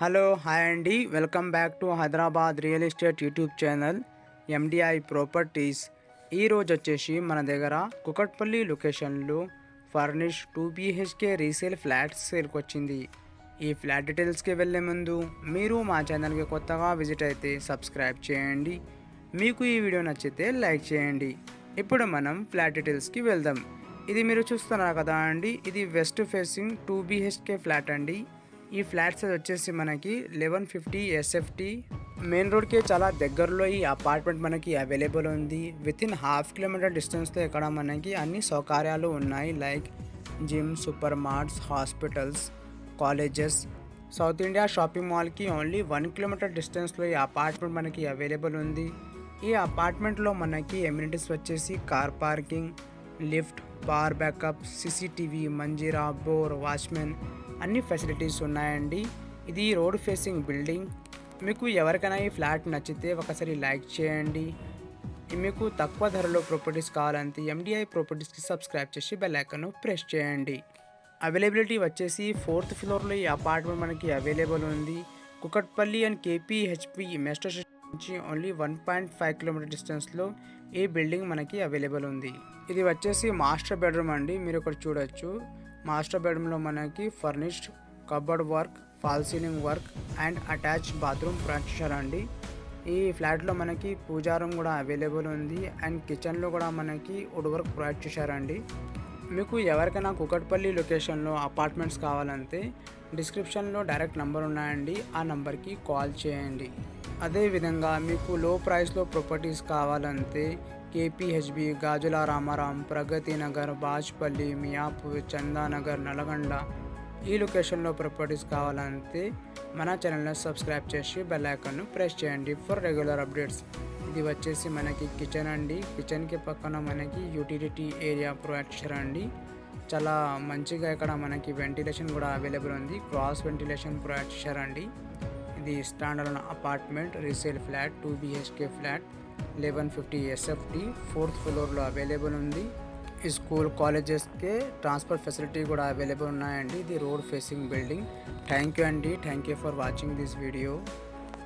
Hello hi అండి, welcome back to Hyderabad real estate YouTube channel MDI properties. ఈరోజు వచ్చేసి మన దగ్గర కుకట్పల్లి లొకేషన్లో ఫర్నిష్ 2 BHK రీసేల్ ఫ్లాట్ సేల్కి వచ్చింది. ఈ ఫ్లాట్ డీటెయిల్స్కి వెళ్ళే ముందు మీరు మా ఛానల్కి కొత్తగా విజిట్ అయితే సబ్స్క్రైబ్ చేయండి. మీకు ఈ వీడియో నచ్చితే లైక్ చేయండి. ఇప్పుడు మనం ఫ్లాట్ డీటెయిల్స్కి వెళ్దాం. ఇది మీరు చూస్తున్నారు కదా అండి, ఇది వెస్ట్ ఫేసింగ్ 2 BHK ఫ్లాట్ అండి. ఈ ఫ్లాట్ సైజ్ వచ్చేసి మనకి 1150 SFT. మెయిన్ రోడ్కి చాలా దగ్గరలో ఈ అపార్ట్మెంట్ మనకి అవైలబుల్ ఉంది. వితిన్ ½ కిలోమీటర్ డిస్టెన్స్లో ఇక్కడ మనకి అన్ని సౌకర్యాలు ఉన్నాయి, like gym, super marts, hospitals, colleges. South India shopping మాల్కి ఓన్లీ 1 కిలోమీటర్ డిస్టెన్స్లో ఈ అపార్ట్మెంట్ మనకి అవైలబుల్ ఉంది. ఈ అపార్ట్మెంట్లో మనకి ఎమ్యూనిటీస్ వచ్చేసి car parking, lift, power backup, CCTV, Manjeera, bore, watchman అన్ని ఫెసిలిటీస్ ఉన్నాయండి. ఇది రోడ్ ఫేసింగ్ బిల్డింగ్. మీకు ఎవరికైనా ఈ ఫ్లాట్ నచ్చితే ఒకసారి లైక్ చేయండి. మీకు తక్కువ ధరలో ప్రాపర్టీస్ కావాలంటే ఎండిఐ ప్రాపర్టీస్కి సబ్స్క్రైబ్ చేసి బెల్ ఐకాన్ ప్రెస్ చేయండి. అవైలబిలిటీ వచ్చేసి 4th ఫ్లోర్లో ఈ అపార్ట్మెంట్ మనకి అవైలబుల్ ఉంది. Kukatpally and KPHP metro station నుంచి ఓన్లీ 1.5 కిలోమీటర్ డిస్టెన్స్లో ఈ బిల్డింగ్ మనకి అవైలబుల్ ఉంది. ఇది వచ్చేసి మాస్టర్ బెడ్రూమ్ అండి. మీరు ఇక్కడ చూడొచ్చు. మాస్టర్ బెడ్రూమ్లో మనకి furnished, cupboard work, fall ceiling work and attach bathroom provide చేశారండి. ఈ ఫ్లాట్లో మనకి పూజా రూమ్ కూడా అవైలబుల్ ఉంది అండ్ కిచెన్లో కూడా మనకి వుడ్ వర్క్ ప్రొవైడ్ చేశారండి. మీకు ఎవరికైనా కుకట్పల్లి లొకేషన్లో అపార్ట్మెంట్స్ కావాలంటే డిస్క్రిప్షన్లో డైరెక్ట్ నెంబర్ ఉన్నాయండి, ఆ నెంబర్కి కాల్ చేయండి. అదేవిధంగా మీకు లో ప్రైస్లో ప్రాపర్టీస్ కావాలంటే KPHB, గాజుల రామారాం, ప్రగతి నగర్, బాజ్పల్లి, మియాపూర్, చందానగర్, నల్గొండ ఈ లొకేషన్లో ప్రాపర్టీస్ కావాలంటే మన ఛానల్ని సబ్స్క్రైబ్ చేసి బెల్ ఐకాన్ను ప్రెస్ చేయండి ఫర్ రెగ్యులర్ అప్డేట్స్. ఇది వచ్చేసి మనకి కిచెన్ అండి. కిచెన్కి పక్కన మనకి యూటిలిటీ ఏరియా ప్రొవైడ్ చేశారండి. చాలా మంచిగా ఇక్కడ మనకి వెంటిలేషన్ కూడా అవైలబుల్ ఉంది. క్రాస్ వెంటిలేషన్ ప్రొవైడ్ చేశారండి. ఇది standard apartment resale flat 2 BHK flat 1150 SFT 4th ఫ్లోర్లో అవైలబుల్ ఉంది. ఈ స్కూల్, కాలేజెస్కి ట్రాన్స్పోర్ట్ ఫెసిలిటీ కూడా అవైలబుల్ ఉన్నాయండి. ఇది road facing building. Thank you అండి. Thank you for watching this video.